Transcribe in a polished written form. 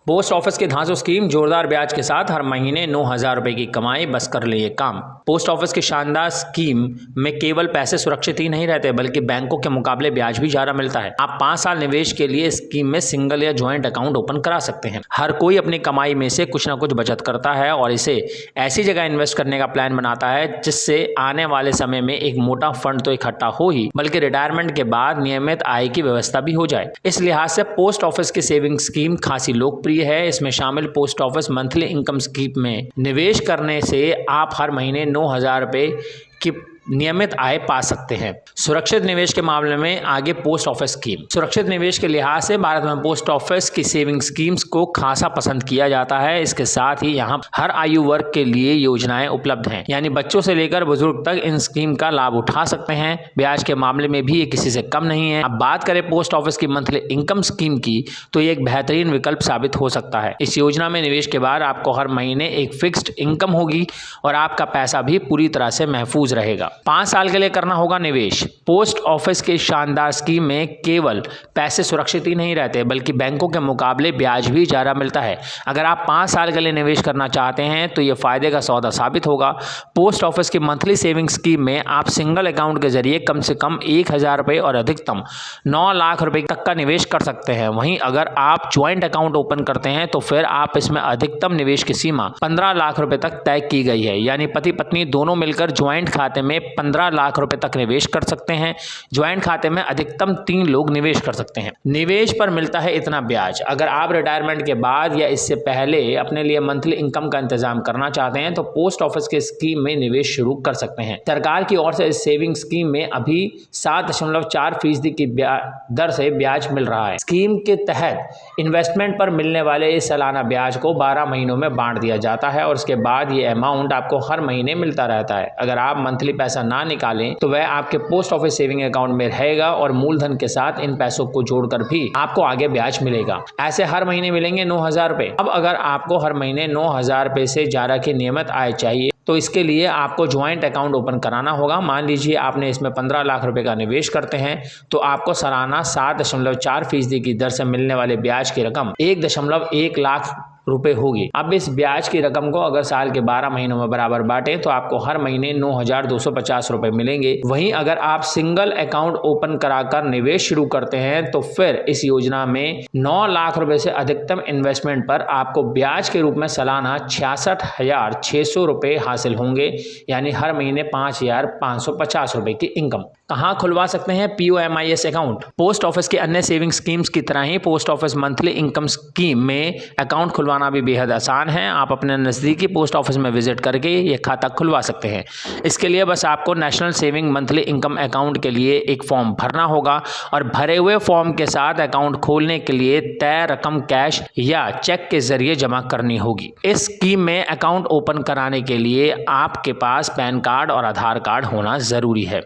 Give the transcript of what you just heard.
Post office की धांसू scheme जोरदार ब्याज के साथ हर महीने 9,000 रुपए की कमाई, बस कर ले ये काम। पोस्ट ऑफिस की शानदार स्कीम में केवल पैसे सुरक्षित ही नहीं रहते बल्कि बैंकों के मुकाबले ब्याज भी ज्यादा मिलता है। आप 5 साल निवेश के लिए स्कीम में सिंगल या ज्वाइंट अकाउंट ओपन करा सकते हैं। हर कोई अपनी कमाई में से कुछ ना कुछ बचत करता है और इसे ऐसी जगह इन्वेस्ट करने का प्लान बनाता है जिससे आने वाले समय में एक मोटा फंड तो इकट्ठा हो ही बल्कि रिटायरमेंट के बाद नियमित आय की व्यवस्था भी हो जाए। इस लिहाज से पोस्ट ऑफिस की सेविंग स्कीम खासी लोकप्रिय है। इसमें शामिल post office monthly income scheme में निवेश करने से आप हर महीने 9,000 रुपए की नियमित आय पा सकते हैं। सुरक्षित निवेश के मामले में आगे पोस्ट ऑफिस स्कीम। सुरक्षित निवेश के लिहाज से भारत में पोस्ट ऑफिस की सेविंग स्कीम्स को खासा पसंद किया जाता है। इसके साथ ही यहाँ हर आयु वर्ग के लिए योजनाएं उपलब्ध हैं, यानी बच्चों से लेकर बुजुर्ग तक इन स्कीम का लाभ उठा सकते हैं। ब्याज के मामले में भी ये किसी से कम नहीं है। अब बात करें पोस्ट ऑफिस की मंथली इनकम स्कीम की, तो ये एक बेहतरीन विकल्प साबित हो सकता है। इस योजना में निवेश के बाद आपको हर महीने एक फिक्स्ड इनकम होगी और आपका पैसा भी पूरी तरह से महफूज रहेगा। 5 साल के लिए करना होगा निवेश। पोस्ट ऑफिस की शानदार स्कीम में केवल पैसे सुरक्षित ही नहीं रहते बल्कि बैंकों के मुकाबले ब्याज भी ज्यादा मिलता है। अगर आप 5 साल के लिए निवेश करना चाहते हैं तो यह फायदे का सौदा साबित होगा। पोस्ट ऑफिस की मंथली सेविंग स्कीम में आप सिंगल अकाउंट के जरिए कम से कम 1,000 रुपए और अधिकतम 9 लाख रुपए तक का निवेश कर सकते हैं। वहीं अगर आप ज्वाइंट अकाउंट ओपन करते हैं तो फिर आप इसमें अधिकतम निवेश की सीमा 15 लाख रुपए तक तय की गई है, यानी पति पत्नी दोनों मिलकर ज्वाइंट खाते में 15 लाख रुपए तक निवेश कर सकते हैं। ज्वाइंट खाते में अधिकतम 3 लोग निवेश कर सकते हैं। निवेश पर मिलता है इतना ब्याज। अगर आप रिटायरमेंट के बाद या इससे पहले अपने लिए मंथली इनकम का इंतजाम करना चाहते हैं तो पोस्ट ऑफिस के स्कीम में निवेश शुरू कर सकते हैं। सरकार की ओर से इस सेविंग स्कीम में अभी 7.4% की दर से ब्याज मिल रहा है। स्कीम के तहत इन्वेस्टमेंट पर मिलने वाले इस सालाना ब्याज को 12 महीनों में बांट दिया जाता है और उसके बाद ये अमाउंट आपको हर महीने मिलता रहता है। अगर आप मंथली पैसा ना निकालें तो वह आपके पोस्ट ऑफिस सेविंग अकाउंट में रहेगा और मूलधन के साथ इन पैसों को जोड़कर भी आपको आगे ब्याज मिलेगा। ऐसे हर महीने मिलेंगे 9,000 रुपए। अब अगर आपको हर महीने 9,000 रुपए से ज्यादा की नियमित आय चाहिए तो इसके लिए आपको ज्वाइंट अकाउंट ओपन कराना होगा। मान लीजिए आपने इसमें 15 लाख रुपए का निवेश करते हैं तो आपको सालाना 7.4% की दर से मिलने वाले ब्याज की रकम 1.1 लाख रुपए होगी। अब इस ब्याज की रकम को अगर साल के 12 महीनों में बराबर बांटे तो आपको हर महीने 9,250 रुपए मिलेंगे। वहीं अगर आप सिंगल अकाउंट ओपन कराकर निवेश शुरू करते हैं तो फिर इस योजना में 9 लाख रुपए से अधिकतम इन्वेस्टमेंट पर आपको ब्याज के रूप में सालाना 66,600 रुपए हासिल होंगे, यानी हर महीने 5,550 रुपए की इनकम। कहाँ खुलवा सकते हैं POMIS अकाउंट? पोस्ट ऑफिस के अन्य सेविंग स्कीम्स की तरह ही post office monthly income scheme में अकाउंट खुलवाना भी बेहद आसान है। आप अपने नज़दीकी पोस्ट ऑफिस में विजिट करके ये खाता खुलवा सकते हैं। इसके लिए बस आपको national saving monthly income account के लिए एक फॉर्म भरना होगा और भरे हुए फॉर्म के साथ अकाउंट खोलने के लिए तय रकम कैश या चेक के जरिए जमा करनी होगी। इस स्कीम में अकाउंट ओपन कराने के लिए आपके पास पैन कार्ड और आधार कार्ड होना जरूरी है।